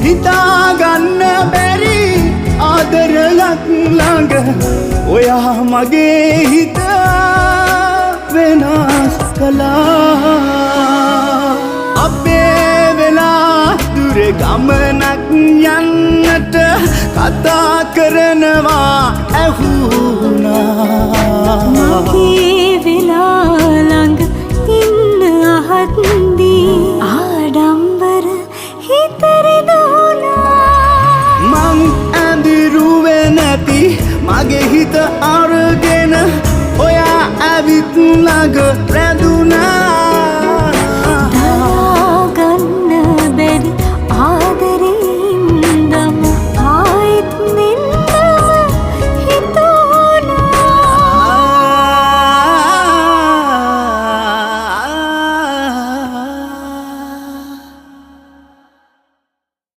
හිතාගන්න බැරි ආදරයක් ළඟ ඔයා මගේ හිත වෙනස් කළා අපේ වෙලා දුර ගමනක් යන්නට කතා කරනවා ඇහුණා මගේ වෙලා ළඟ ඉන්න අහත්දී ආඩම්බර හිතරෙදුණා මං ඇඳිරුවේ නැති මගේ හිත අරගෙන ඔයා ඇවිත් ළඟ රැඳුණා